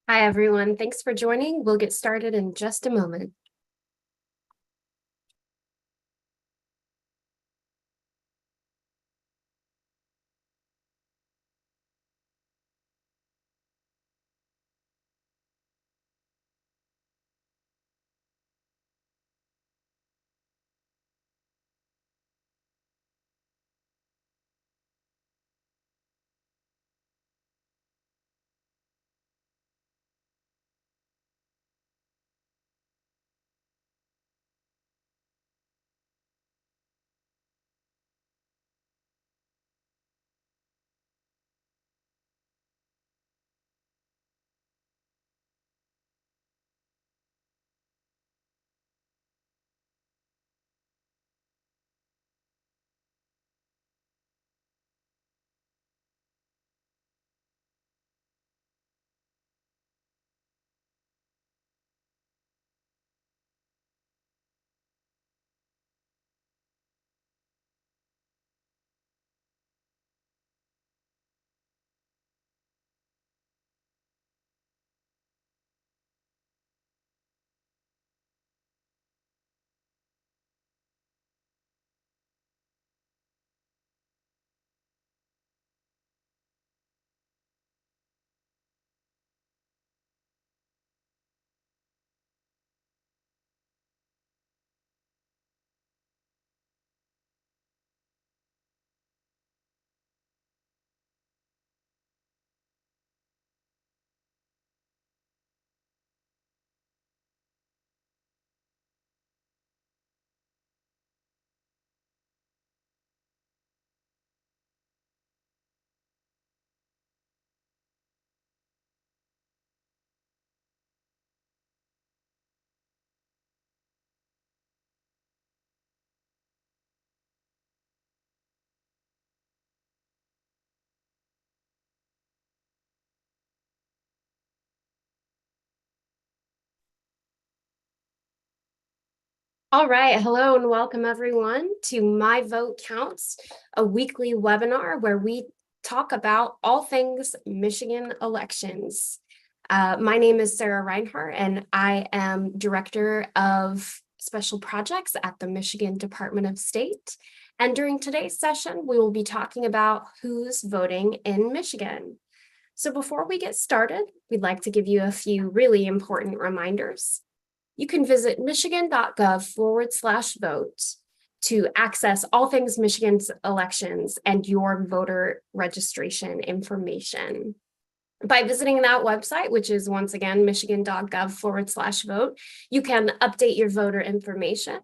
Hi, everyone. Thanks for joining. We'll get started in just a moment. All right. Hello and welcome, everyone, to My Vote Counts, a weekly webinar where we talk about all things Michigan elections. My name is Sarah Reinhart, and I am Director of Special Projects at the Michigan Department of State. And during today's session, we will be talking about who's voting in Michigan. So before we get started, we'd like to give you a few really important reminders. You can visit michigan.gov/vote to access all things Michigan's elections and your voter registration information. By visiting that website, which is once again michigan.gov/vote, you can update your voter information.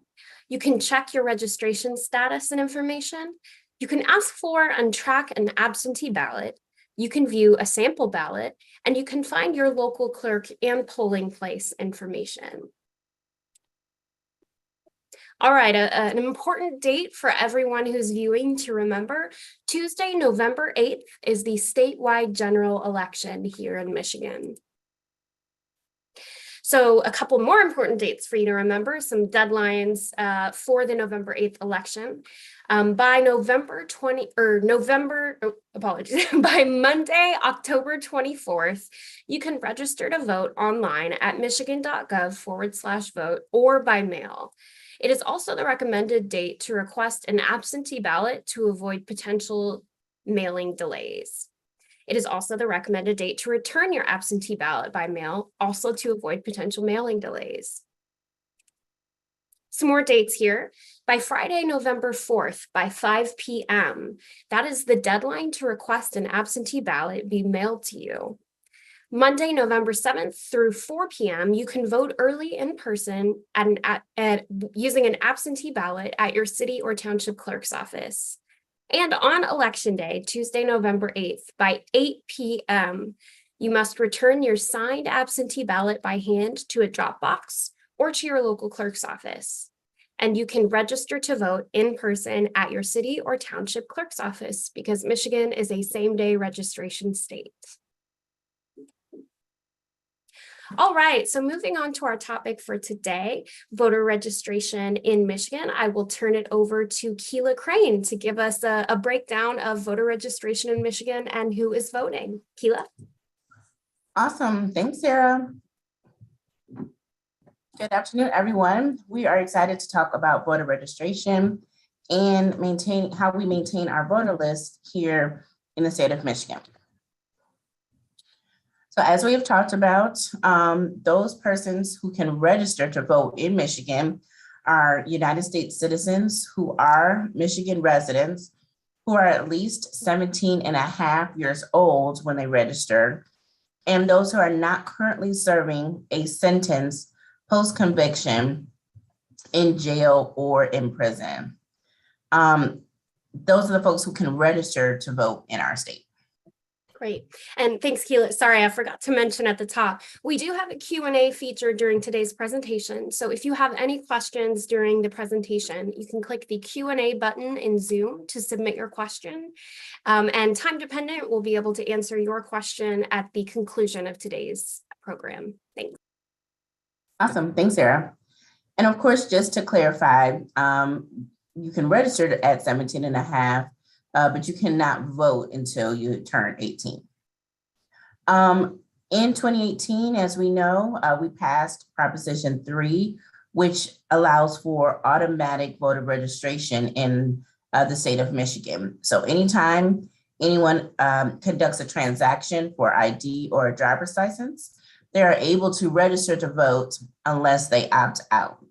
You can check your registration status and information. You can ask for and track an absentee ballot. You can view a sample ballot, and you can find your local clerk and polling place information. All right, an important date for everyone who's viewing to remember, Tuesday, November 8th is the statewide general election here in Michigan. So a couple more important dates for you to remember, some deadlines for the November 8th election. By by Monday, October 24th, you can register to vote online at michigan.gov/vote or by mail. It is also the recommended date to request an absentee ballot to avoid potential mailing delays. It is also the recommended date to return your absentee ballot by mail, also to avoid potential mailing delays. Some more dates here. By Friday, November 4th, by 5 p.m., that is the deadline to request an absentee ballot be mailed to you. Monday, November 7th through 4 p.m., you can vote early in person using an absentee ballot at your city or township clerk's office. And on election day, Tuesday, November 8th, by 8 p.m., you must return your signed absentee ballot by hand to a drop box or to your local clerk's office. And you can register to vote in person at your city or township clerk's office because Michigan is a same-day registration state. All right, so moving on to our topic for today, voter registration in Michigan, I will turn it over to Keela Crane to give us a breakdown of voter registration in Michigan and who is voting. Keela? Awesome. Thanks, Sarah. Good afternoon, everyone. We are excited to talk about voter registration and how we maintain our voter list here in the state of Michigan. So as we have talked about, those persons who can register to vote in Michigan are United States citizens who are Michigan residents who are at least 17 and a half years old when they register, and those who are not currently serving a sentence post-conviction in jail or in prison. Those are the folks who can register to vote in our state. Great. And thanks, Keela. Sorry, I forgot to mention at the top, we do have a Q&A feature during today's presentation. So if you have any questions during the presentation, you can click the Q&A button in Zoom to submit your question. And time dependent, we'll be able to answer your question at the conclusion of today's program. Thanks. Awesome. Thanks, Sarah. And of course, just to clarify, you can register at 17 and a half, but you cannot vote until you turn 18. In 2018, as we know, we passed Proposition 3, which allows for automatic voter registration in the state of Michigan. So anytime anyone conducts a transaction for ID or a driver's license, they are able to register to vote unless they opt out.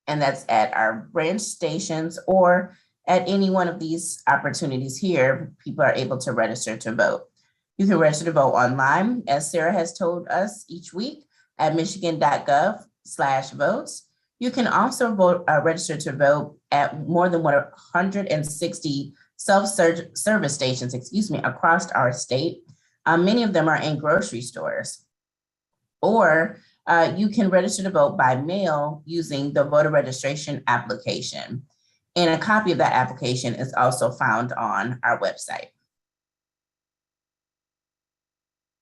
And that's at our branch stations or at any one of these opportunities here, people are able to register to vote. You can register to vote online, as Sarah has told us each week, at michigan.gov/votes. You can also register to vote at more than 160 self-service stations, across our state. Many of them are in grocery stores. Or you can register to vote by mail using the voter registration application. And a copy of that application is also found on our website.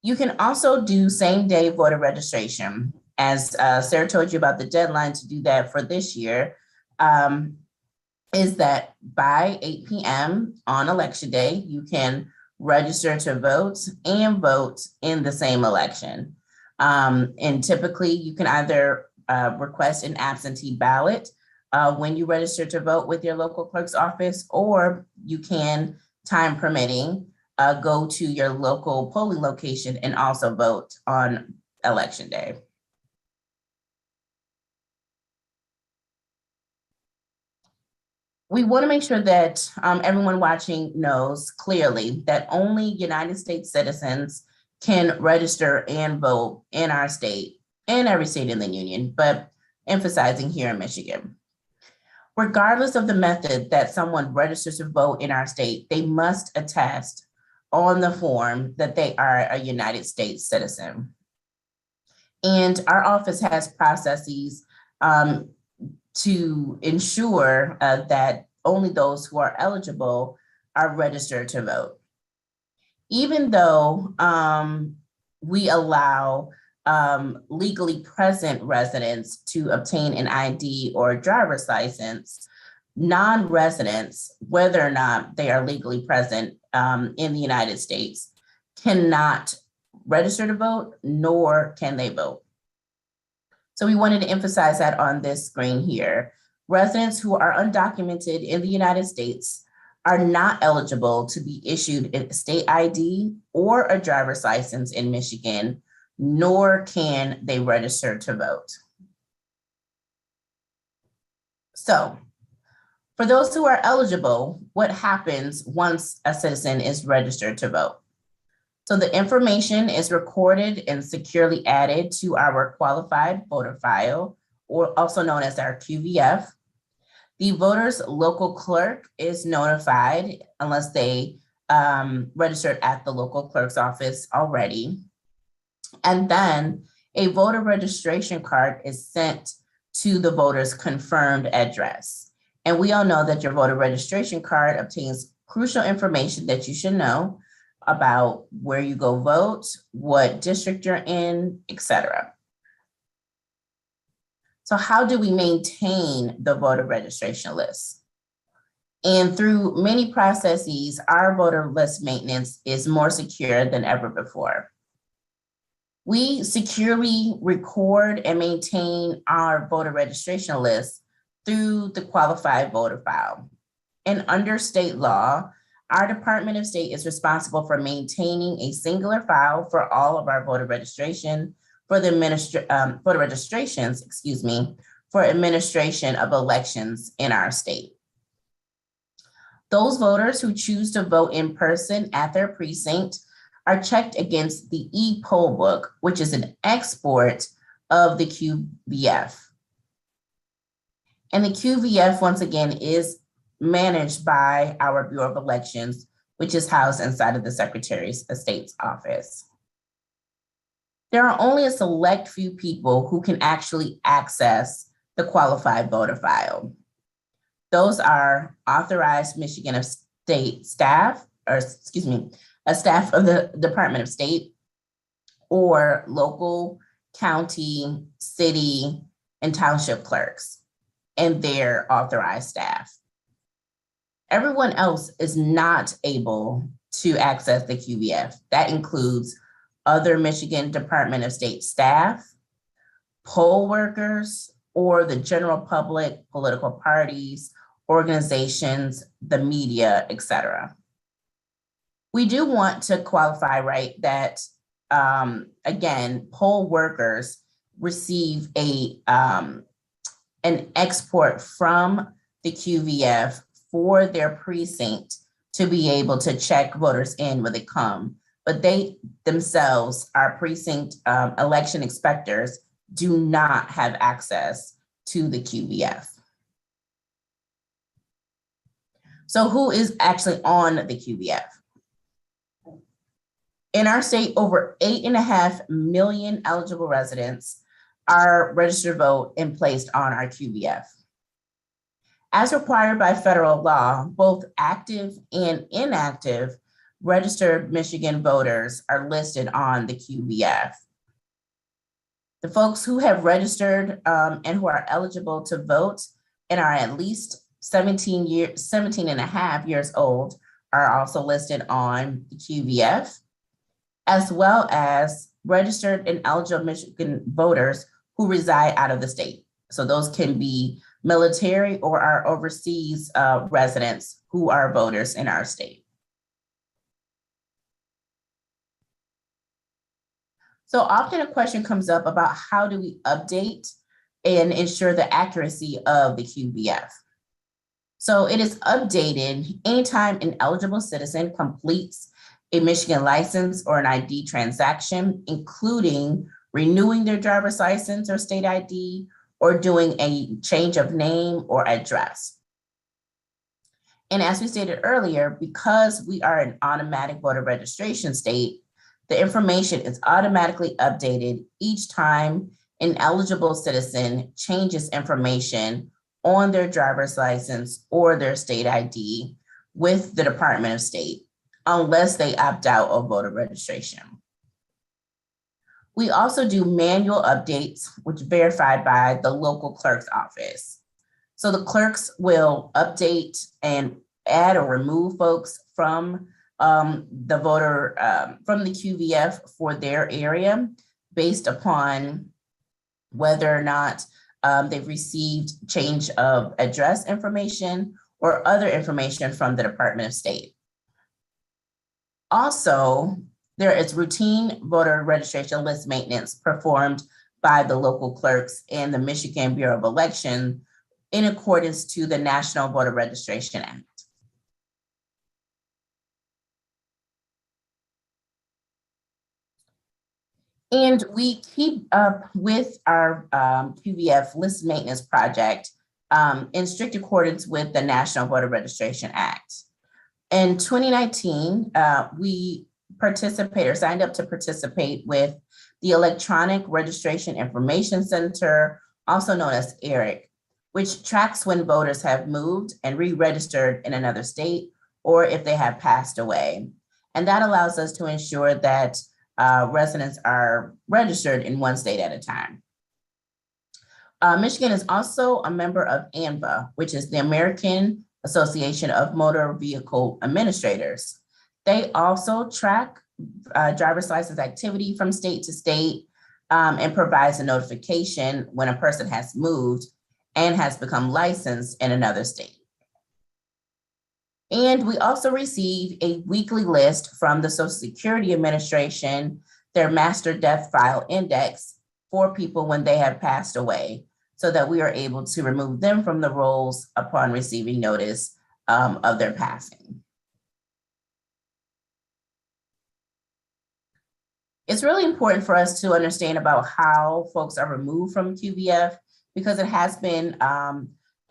You can also do same-day voter registration. As Sarah told you about, the deadline to do that for this year is that by 8 p.m. on election day, you can register to vote and vote in the same election. And typically, you can either request an absentee ballot when you register to vote with your local clerk's office, or you can, time permitting, go to your local polling location and also vote on election day. We want to make sure that everyone watching knows clearly that only United States citizens can register and vote in our state and every state in the union, but emphasizing here in Michigan. Regardless of the method that someone registers to vote in our state, they must attest on the form that they are a United States citizen. And our office has processes to ensure that only those who are eligible are registered to vote. Even though we allow legally present residents to obtain an ID or a driver's license, non-residents, whether or not they are legally present in the United States, cannot register to vote, nor can they vote. So we wanted to emphasize that on this screen here. Residents who are undocumented in the United States are not eligible to be issued a state ID or a driver's license in Michigan, nor can they register to vote. So, for those who are eligible, what happens once a citizen is registered to vote? So the information is recorded and securely added to our qualified voter file, or also known as our QVF. The voter's local clerk is notified unless they registered at the local clerk's office already. And then a voter registration card is sent to the voter's confirmed address. And we all know that your voter registration card obtains crucial information that you should know about where you go vote, what district you're in, etc. So how do we maintain the voter registration list? And through many processes, our voter list maintenance is more secure than ever before. We securely record and maintain our voter registration list through the qualified voter file. And under state law, our Department of State is responsible for maintaining a singular file for all of our voter registration for the voter registrations, for administration of elections in our state. Those voters who choose to vote in person at their precinct are checked against the e-poll book, which is an export of the QVF. And the QVF, once again, is managed by our Bureau of Elections, which is housed inside of the Secretary of State's office. There are only a select few people who can actually access the qualified voter file. Those are authorized Michigan State staff, a staff of the Department of State, or local, county, city, and township clerks and their authorized staff. Everyone else is not able to access the QVF. That includes other Michigan Department of State staff, poll workers, or the general public, political parties, organizations, the media, etc. We do want to qualify, right, that again, poll workers receive an export from the QVF for their precinct to be able to check voters in when they come, but they themselves, our precinct election inspectors, do not have access to the QVF. So who is actually on the QVF? In our state, over 8.5 million eligible residents are registered to vote and placed on our QVF. As required by federal law, both active and inactive registered Michigan voters are listed on the QVF. The folks who have registered and who are eligible to vote and are at least 17 and a half years old are also listed on the QVF, as well as registered and eligible Michigan voters who reside out of the state. So those can be military or our overseas residents who are voters in our state. So often a question comes up about how do we update and ensure the accuracy of the QVF. So it is updated anytime an eligible citizen completes a Michigan license or an ID transaction, including renewing their driver's license or state ID, or doing a change of name or address. And as we stated earlier, because we are an automatic voter registration state, the information is automatically updated each time an eligible citizen changes information on their driver's license or their state ID with the Department of State, unless they opt out of voter registration. We also do manual updates, which are verified by the local clerk's office. So the clerks will update and add or remove folks from the QVF for their area based upon whether or not they've received change of address information or other information from the Department of State. Also, there is routine voter registration list maintenance performed by the local clerks and the Michigan Bureau of Election in accordance to the National Voter Registration Act. And we keep up with our QVF list maintenance project in strict accordance with the National Voter Registration Act. In 2019, we signed up to participate with the Electronic Registration Information Center, also known as ERIC, which tracks when voters have moved and re-registered in another state or if they have passed away. And that allows us to ensure that residents are registered in one state at a time. Michigan is also a member of ANVA, which is the American Association of Motor Vehicle Administrators. They also track driver's license activity from state to state and provides a notification when a person has moved and has become licensed in another state. And we also receive a weekly list from the Social Security Administration, their master death file index for people when they have passed away, so that we are able to remove them from the rolls upon receiving notice of their passing. It's really important for us to understand about how folks are removed from QVF, because it has been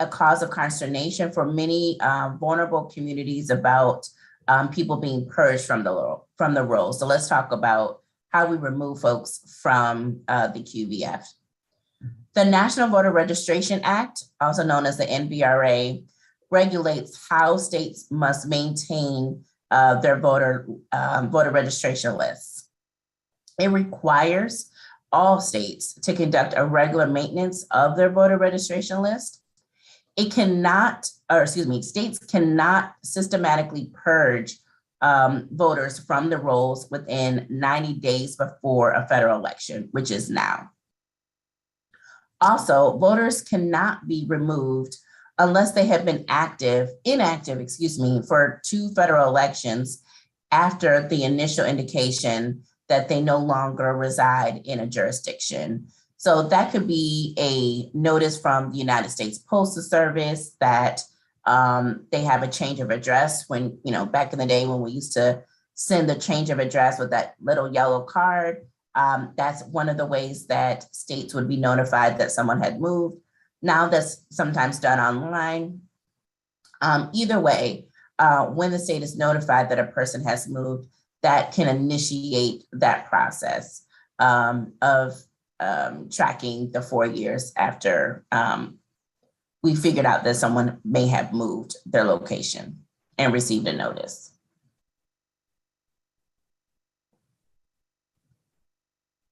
a cause of consternation for many vulnerable communities about people being purged from the role. So let's talk about how we remove folks from the QVF. The National Voter Registration Act, also known as the NVRA, regulates how states must maintain their voter registration lists. It requires all states to conduct a regular maintenance of their voter registration list. It cannot, or excuse me, states cannot systematically purge voters from the rolls within 90 days before a federal election, which is now. Also, voters cannot be removed unless they have been inactive, for 2 federal elections after the initial indication that they no longer reside in a jurisdiction. So that could be a notice from the United States Postal Service that they have a change of address when, back in the day when we used to send the change of address with that little yellow card. That's one of the ways that states would be notified that someone had moved. Now that's sometimes done online. Either way, when the state is notified that a person has moved, that can initiate that process of tracking the 4 years after we figured out that someone may have moved their location and received a notice.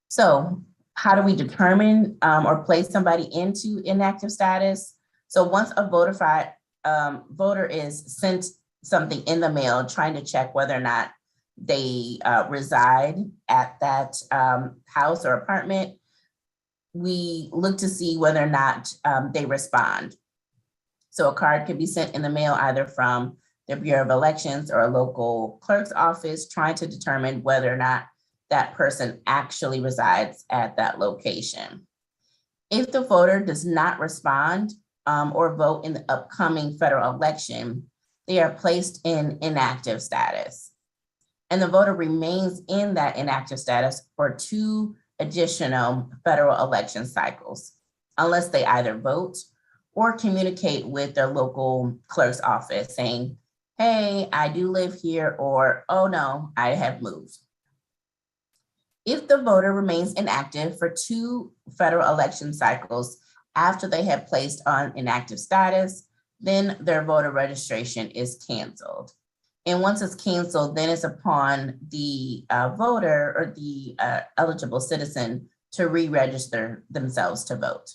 So how do we determine or place somebody into inactive status? So once a voter is sent something in the mail trying to check whether or not they reside at that house or apartment, we look to see whether or not they respond. So a card could be sent in the mail either from the Bureau of Elections or a local clerk's office trying to determine whether or not that person actually resides at that location. If the voter does not respond or vote in the upcoming federal election, they are placed in inactive status. And the voter remains in that inactive status for 2 additional federal election cycles, unless they either vote or communicate with their local clerk's office saying, hey, I do live here, or, oh no, I have moved. If the voter remains inactive for 2 federal election cycles after they have placed on inactive status, then their voter registration is canceled. And once it's canceled, then it's upon the voter or the eligible citizen to re-register themselves to vote.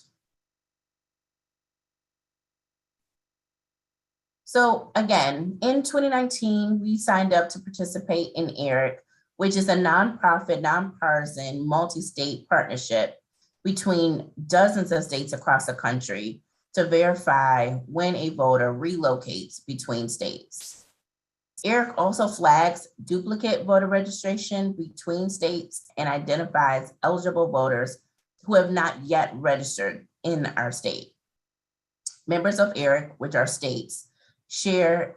So again, in 2019, we signed up to participate in ERIC, which is a nonprofit, nonpartisan, multi-state partnership between dozens of states across the country to verify when a voter relocates between states. ERIC also flags duplicate voter registration between states and identifies eligible voters who have not yet registered in our state. Members of ERIC, which are states, share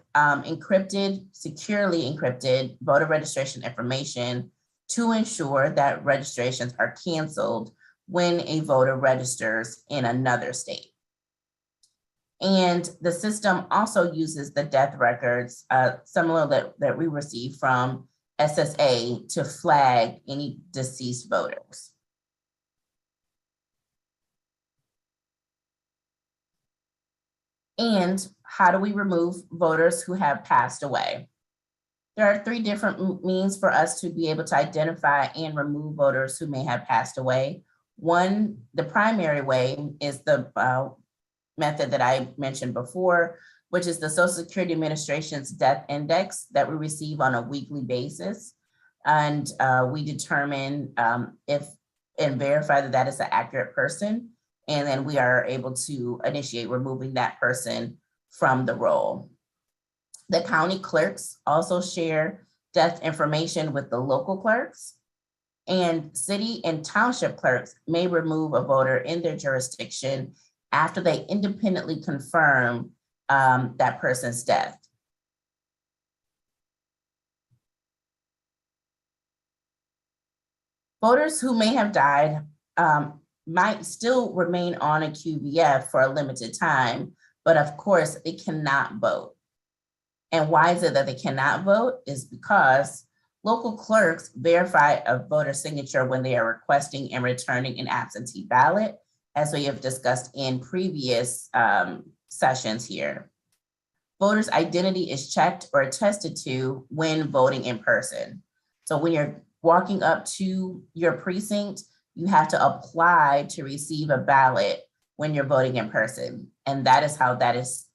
securely encrypted voter registration information to ensure that registrations are canceled when a voter registers in another state. And the system also uses the death records, similar that we receive from SSA, to flag any deceased voters. And how do we remove voters who have passed away? There are 3 different means for us to be able to identify and remove voters who may have passed away. One, the primary way is the method that I mentioned before, which is the Social Security Administration's death index that we receive on a weekly basis. And we determine if and verify that that is an accurate person. And then we are able to initiate removing that person from the roll. The county clerks also share death information with the local clerks, and city and township clerks may remove a voter in their jurisdiction after they independently confirm that person's death. Voters who may have died might still remain on a QVF for a limited time, but of course they cannot vote. And why is it that they cannot vote? Is because local clerks verify a voter signature when they are requesting and returning an absentee ballot, as we have discussed in previous sessions here. Voters' identity is checked or attested to when voting in person. So when you're walking up to your precinct, you have to apply to receive a ballot when you're voting in person. And that is how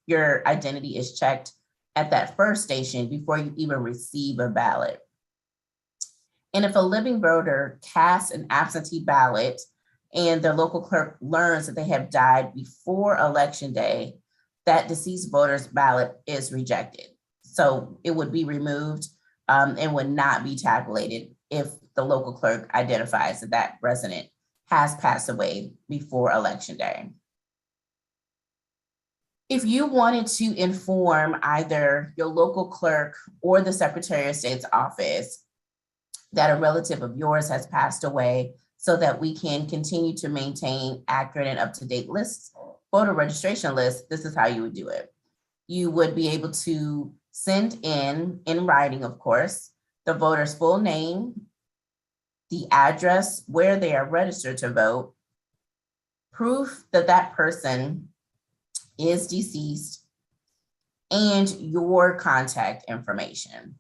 your identity is checked at that first station before you even receive a ballot. And if a living voter casts an absentee ballot and the local clerk learns that they have died before Election Day, that deceased voter's ballot is rejected. So it would be removed and would not be tabulated if the local clerk identifies that that resident has passed away before Election Day. If you wanted to inform either your local clerk or the Secretary of State's office that a relative of yours has passed away so that we can continue to maintain accurate and up-to-date lists, voter registration lists, this is how you would do it. You would be able to send in writing, of course, the voter's full name, the address where they are registered to vote, proof that that person is deceased, and your contact information.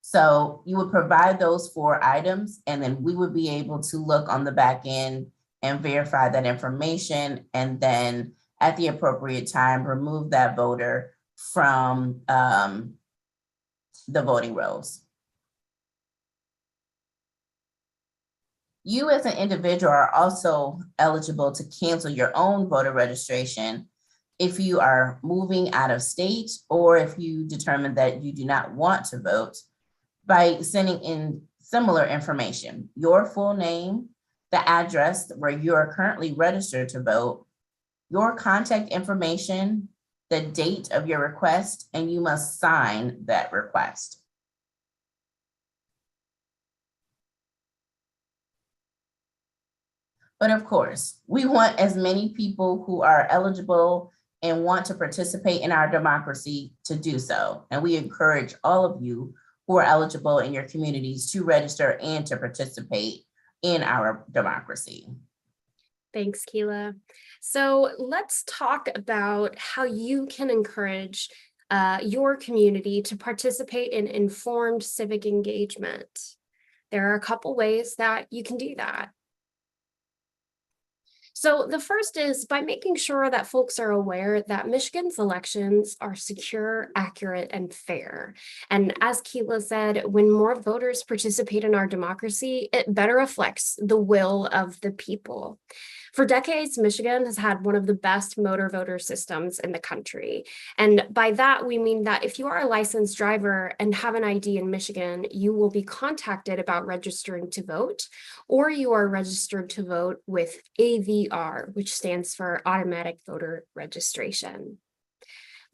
So you would provide those 4 items, and then we would be able to look on the back end and verify that information, and then at the appropriate time, remove that voter from the voting rolls. You as an individual are also eligible to cancel your own voter registration if you are moving out of state or if you determine that you do not want to vote by sending in similar information, your full name, the address where you are currently registered to vote, your contact information, the date of your request, and you must sign that request. But of course, we want as many people who are eligible and want to participate in our democracy to do so. And we encourage all of you who are eligible in your communities to register and to participate in our democracy. Thanks, Keela. So let's talk about how you can encourage your community to participate in informed civic engagement. There are a couple ways that you can do that. So the first is by making sure that folks are aware that Michigan's elections are secure, accurate, and fair. And as Keela said, when more voters participate in our democracy, it better reflects the will of the people. For decades, Michigan has had one of the best motor voter systems in the country. And by that, we mean that if you are a licensed driver and have an ID in Michigan, you will be contacted about registering to vote, or you are registered to vote with AVR, which stands for Automatic Voter Registration.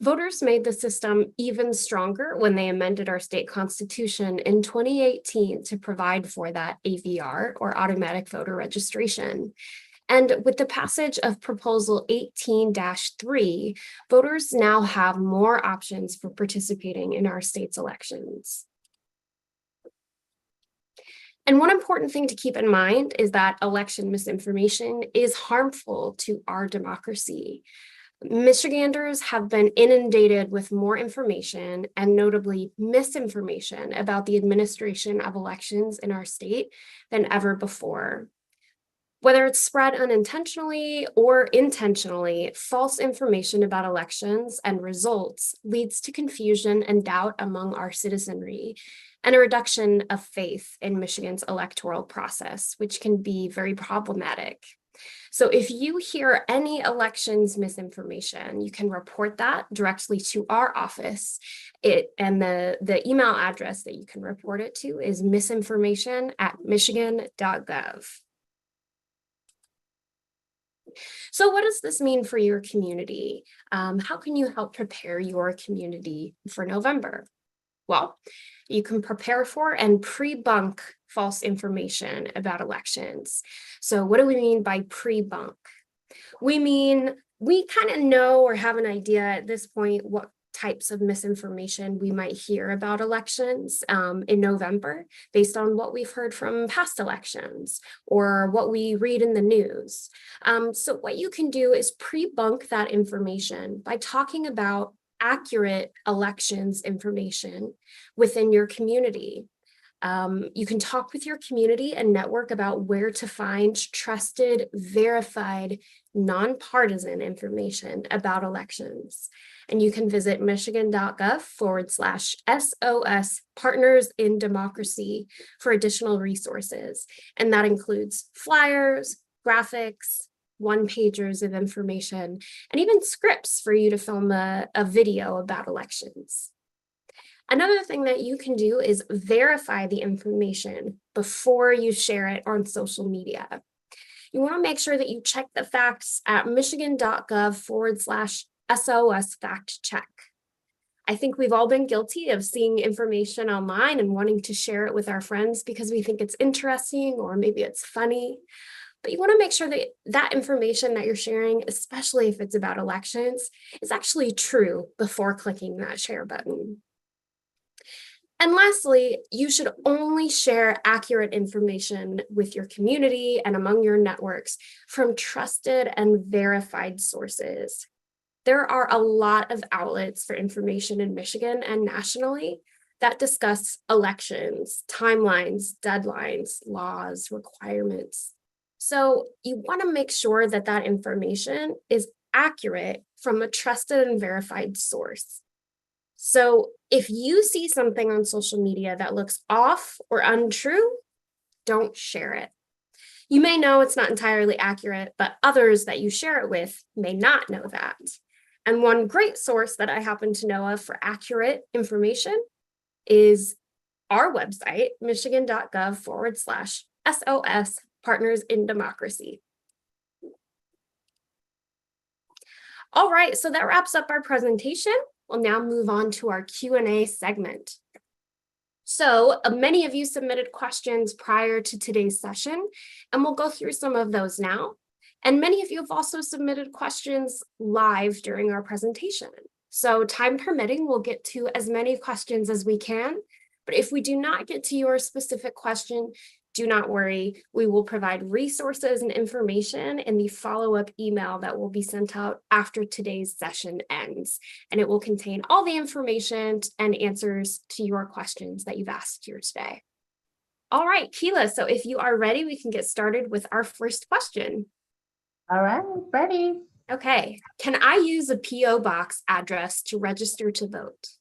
Voters made the system even stronger when they amended our state constitution in 2018 to provide for that AVR, or Automatic Voter Registration. And with the passage of Proposal 18-3, voters now have more options for participating in our state's elections. And one important thing to keep in mind is that election misinformation is harmful to our democracy. Michiganders have been inundated with more information and notably misinformation about the administration of elections in our state than ever before. Whether it's spread unintentionally or intentionally, false information about elections and results leads to confusion and doubt among our citizenry and a reduction of faith in Michigan's electoral process, which can be very problematic. So if you hear any elections misinformation, you can report that directly to our office. And the email address that you can report it to is misinformation@michigan.gov. So what does this mean for your community? How can you help prepare your community for November? Well, you can prepare for and pre-bunk false information about elections. So what do we mean by pre-bunk? We mean we kind of know or have an idea at this point what types of misinformation we might hear about elections in November based on what we've heard from past elections or what we read in the news. So what you can do is pre-bunk that information by talking about accurate elections information within your community. You can talk with your community and network about where to find trusted, verified, nonpartisan information about elections. And you can visit michigan.gov/SOS Partners in Democracy for additional resources. And that includes flyers, graphics, one-pagers of information, and even scripts for you to film a video about elections. Another thing that you can do is verify the information before you share it on social media. You want to make sure that you check the facts at michigan.gov/SOS fact check. I think we've all been guilty of seeing information online and wanting to share it with our friends because we think it's interesting or maybe it's funny. But you want to make sure that that information that you're sharing, especially if it's about elections, is actually true before clicking that share button. And lastly, you should only share accurate information with your community and among your networks from trusted and verified sources. There are a lot of outlets for information in Michigan and nationally that discuss elections, timelines, deadlines, laws, requirements. So you want to make sure that that information is accurate from a trusted and verified source. So if you see something on social media that looks off or untrue, don't share it. You may know it's not entirely accurate, but others that you share it with may not know that. And one great source that I happen to know of for accurate information is our website, michigan.gov/SOS Partners in Democracy. All right, so that wraps up our presentation. We'll now move on to our Q&A segment. So many of you submitted questions prior to today's session, and we'll go through some of those now. And many of you have also submitted questions live during our presentation. So time permitting, we'll get to as many questions as we can. But if we do not get to your specific question, do not worry. We will provide resources and information in the follow-up email that will be sent out after today's session ends. And it will contain all the information and answers to your questions that you've asked here today. All right, Keela, so if you are ready, we can get started with our first question. All right, ready. Okay, can I use a P.O. box address to register to vote?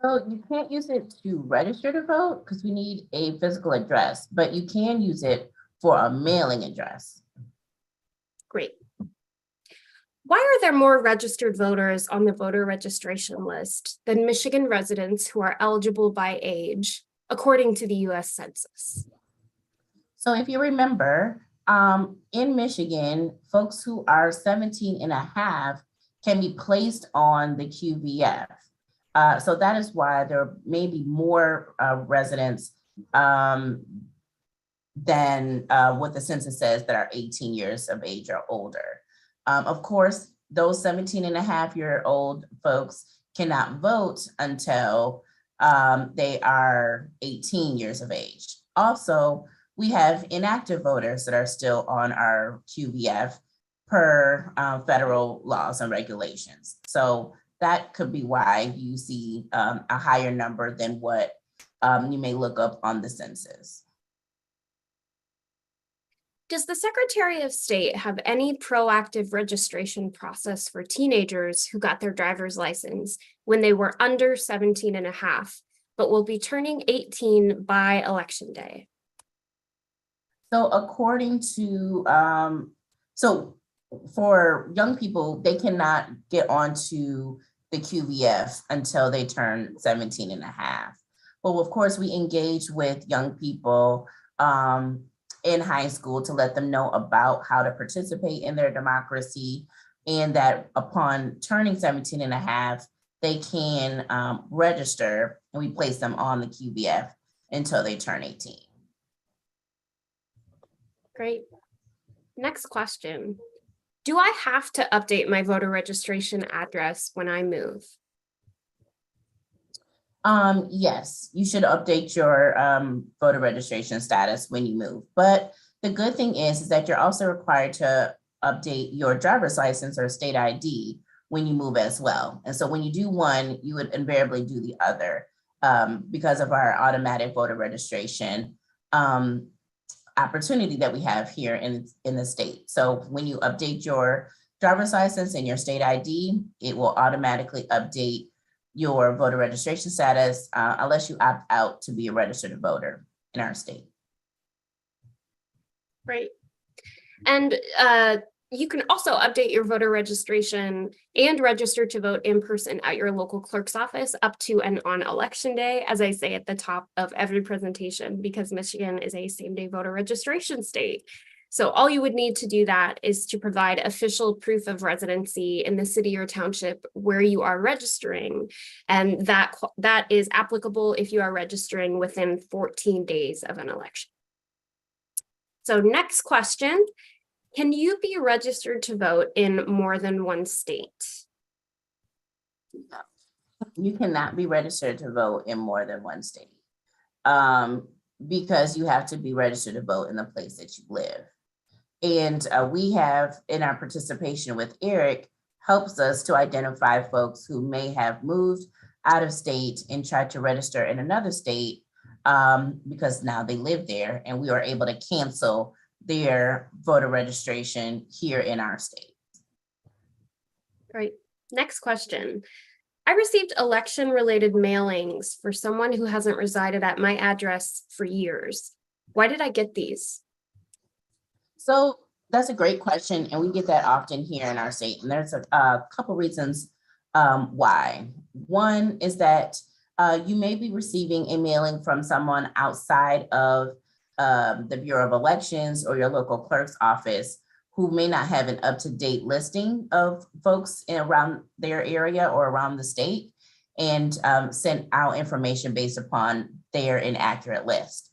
So you can't use it to register to vote because we need a physical address, but you can use it for a mailing address. Great. Why are there more registered voters on the voter registration list than Michigan residents who are eligible by age, according to the U.S. Census? So if you remember, in Michigan, folks who are 17 and a half can be placed on the QVF. So that is why there may be more residents than what the census says that are 18 years of age or older. Of course, those 17 and a half year old folks cannot vote until they are 18 years of age. Also, we have inactive voters that are still on our QVF per federal laws and regulations. So that could be why you see a higher number than what you may look up on the census. Does the Secretary of State have any proactive registration process for teenagers who got their driver's license when they were under 17 and a half, but will be turning 18 by Election Day? So according to, so for young people, they cannot get onto the QVF until they turn 17 and a half. But of course, we engage with young people in high school to let them know about how to participate in their democracy, and that upon turning 17 and a half, they can register, and we place them on the QVF until they turn 18. Great. Next question. Do I have to update my voter registration address when I move? Yes, you should update your voter registration status when you move. But the good thing is that you're also required to update your driver's license or state ID when you move as well. And so when you do one, you would invariably do the other because of our automatic voter registration opportunity that we have here in the state. So when you update your driver's license and your state ID, it will automatically update your voter registration status unless you opt out to be a registered voter in our state. Right. And you can also update your voter registration and register to vote in person at your local clerk's office up to and on Election Day, as I say at the top of every presentation, because Michigan is a same-day voter registration state. So all you would need to do that is to provide official proof of residency in the city or township where you are registering. And that is applicable if you are registering within 14 days of an election. So next question. Can you be registered to vote in more than one state? You cannot be registered to vote in more than one state because you have to be registered to vote in the place that you live. And we have, in our participation with Eric, helps us to identify folks who may have moved out of state and tried to register in another state because now they live there, and we are able to cancel their voter registration here in our state. Great. Next question. I received election-related mailings for someone who hasn't resided at my address for years. Why did I get these? So that's a great question, and we get that often here in our state. And there's a couple reasons why. One is that you may be receiving a mailing from someone outside of the Bureau of Elections or your local clerk's office who may not have an up-to-date listing of folks around their area or around the state, and sent out information based upon their inaccurate list.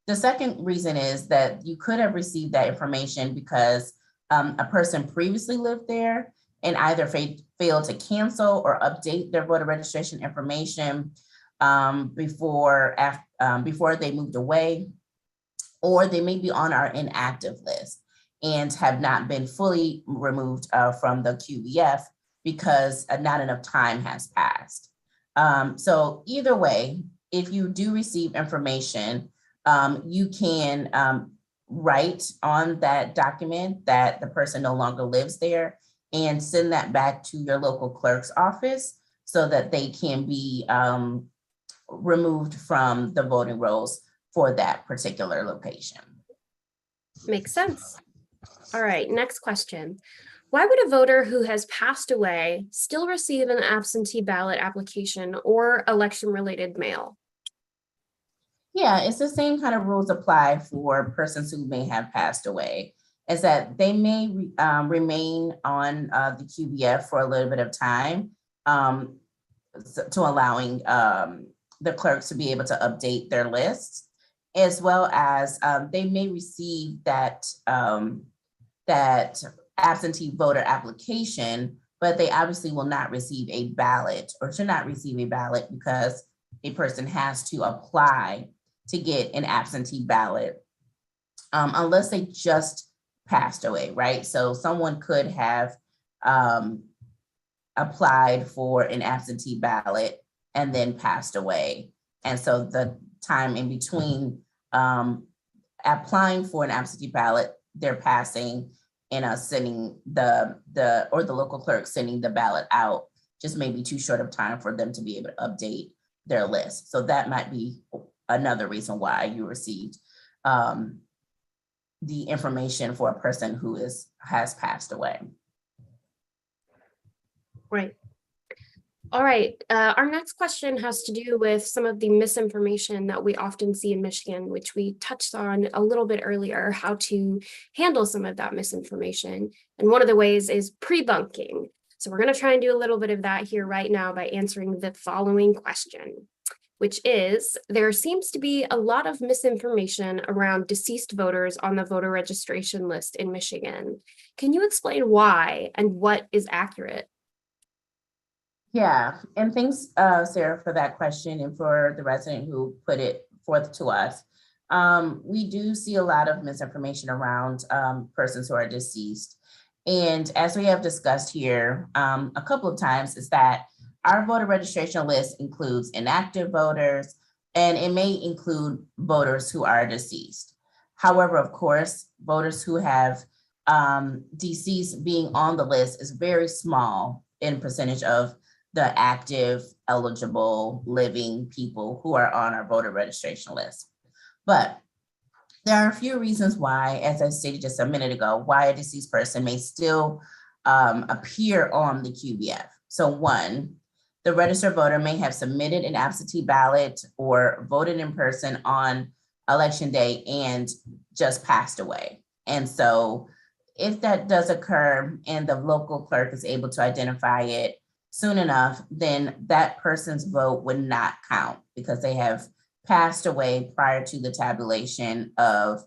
The second reason is that you could have received that information because a person previously lived there and either failed to cancel or update their voter registration information before they moved away, or they may be on our inactive list and have not been fully removed from the QVF because not enough time has passed. So either way, if you do receive information, you can write on that document that the person no longer lives there and send that back to your local clerk's office so that they can be removed from the voting rolls for that particular location. Makes sense. All right, next question. Why would a voter who has passed away still receive an absentee ballot application or election-related mail? Yeah, it's the same kind of rules apply for persons who may have passed away, is that they may remain on the QVF for a little bit of time to allowing the clerks to be able to update their lists, as well as they may receive that absentee voter application, but they obviously will not receive a ballot or should not receive a ballot because a person has to apply to get an absentee ballot unless they just passed away, right? So someone could have applied for an absentee ballot and then passed away. And so the time in between applying for an absentee ballot their passing and us sending the local clerk sending the ballot out just may be too short of time for them to be able to update their list. So that might be another reason why you received the information for a person who has passed away. Right. All right. Our next question has to do with some of the misinformation that we often see in Michigan, which we touched on a little bit earlier, how to handle some of that misinformation. And one of the ways is pre-bunking. So we're going to try and do a little bit of that here right now by answering the following question, which is, there seems to be a lot of misinformation around deceased voters on the voter registration list in Michigan. Can you explain why and what is accurate? Yeah, and thanks, Sarah, for that question and for the resident who put it forth to us. We do see a lot of misinformation around persons who are deceased. And as we have discussed here a couple of times, is that our voter registration list includes inactive voters, and it may include voters who are deceased. However, of course, voters who have deceased being on the list is very small in percentage of the active, eligible, living people who are on our voter registration list. But there are a few reasons why, as I stated just a minute ago, why a deceased person may still appear on the QBF. So one, the registered voter may have submitted an absentee ballot or voted in person on election day and just passed away. And so if that does occur and the local clerk is able to identify it soon enough, then that person's vote would not count because they have passed away prior to the tabulation of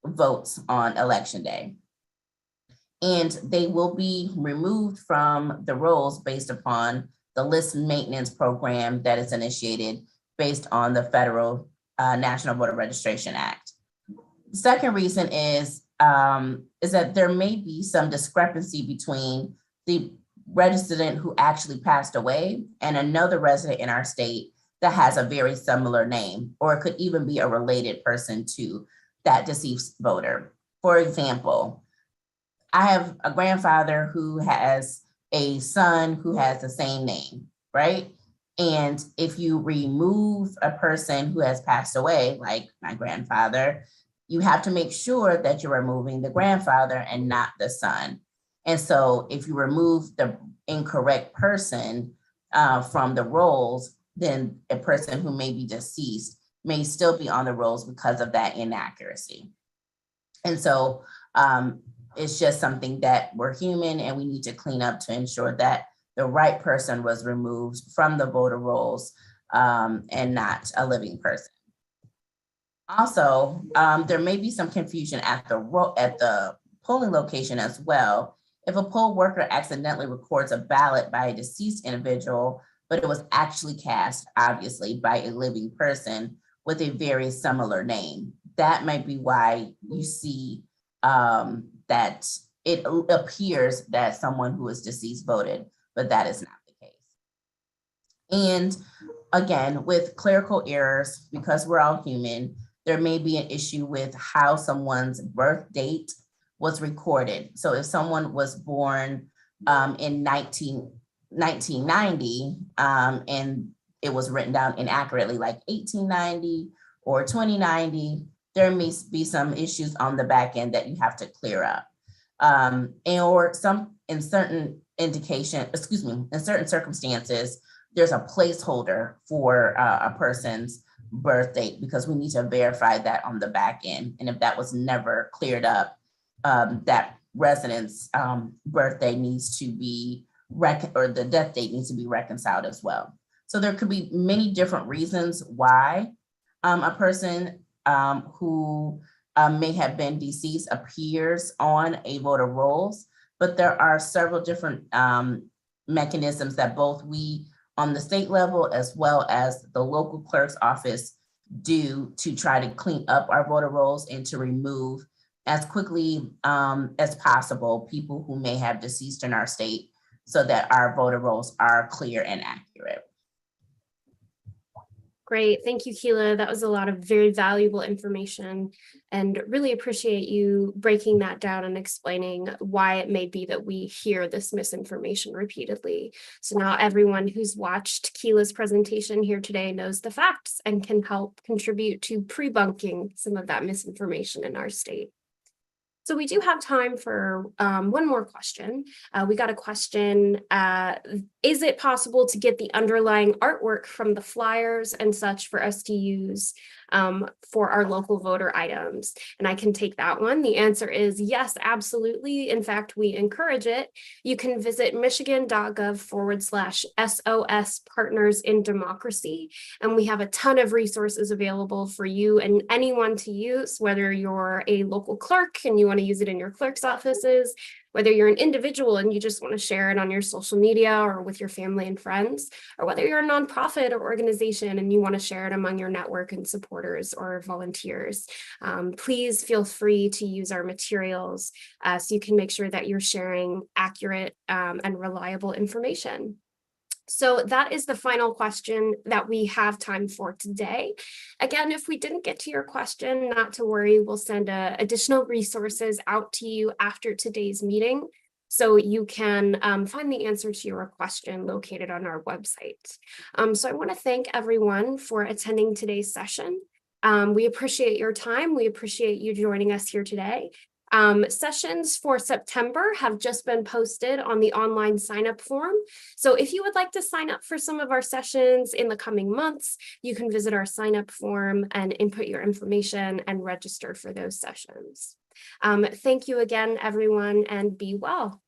votes on election day. And they will be removed from the rolls based upon the list maintenance program that is initiated based on the federal National Voter Registration Act. The second reason is that there may be some discrepancy between the resident who actually passed away and another resident in our state that has a very similar name, or it could even be a related person to that deceased voter. For example, I have a grandfather who has a son who has the same name, right? And if you remove a person who has passed away, like my grandfather, you have to make sure that you're removing the grandfather and not the son. And so if you remove the incorrect person from the rolls, then a person who may be deceased may still be on the rolls because of that inaccuracy. And so it's just something that we're human and we need to clean up to ensure that the right person was removed from the voter rolls and not a living person. Also, there may be some confusion at the polling location as well. If a poll worker accidentally records a ballot by a deceased individual, but it was actually cast, obviously, by a living person with a very similar name, that might be why you see that it appears that someone who is deceased voted, but that is not the case. And again, with clerical errors, because we're all human, there may be an issue with how someone's birth date was recorded. So if someone was born in 1990 and it was written down inaccurately, like 1890 or 2090, there may be some issues on the back end that you have to clear up. Or in certain circumstances, there's a placeholder for a person's birth date because we need to verify that on the back end. And if that was never cleared up, that resident's birthday needs to be or the death date needs to be reconciled as well. So there could be many different reasons why a person who may have been deceased appears on a voter rolls, but there are several different mechanisms that both we on the state level as well as the local clerk's office do to try to clean up our voter rolls and to remove as quickly as possible people who may have deceased in our state so that our voter rolls are clear and accurate. Great. Thank you, Keela. That was a lot of very valuable information, and really appreciate you breaking that down and explaining why it may be that we hear this misinformation repeatedly. So now everyone who's watched Keela's presentation here today knows the facts and can help contribute to pre-bunking some of that misinformation in our state. So we do have time for one more question. We got a question, is it possible to get the underlying artwork from the flyers and such for us to use for our local voter items? And I can take that one. The answer is yes, absolutely. In fact, we encourage it. You can visit michigan.gov/SOS Partners in Democracy. And we have a ton of resources available for you and anyone to use, whether you're a local clerk and you want to use it in your clerk's offices, whether you're an individual and you just want to share it on your social media or with your family and friends, or whether you're a nonprofit or organization and you want to share it among your network and supporters or volunteers. Please feel free to use our materials so you can make sure that you're sharing accurate and reliable information. So that is the final question that we have time for today. Again, if we didn't get to your question, not to worry, we'll send additional resources out to you after today's meeting, so you can find the answer to your question located on our website. So I want to thank everyone for attending today's session. We appreciate your time. We appreciate you joining us here today. Sessions for September have just been posted on the online sign-up form. So if you would like to sign up for some of our sessions in the coming months, you can visit our sign-up form and input your information and register for those sessions. Thank you again, everyone, and be well.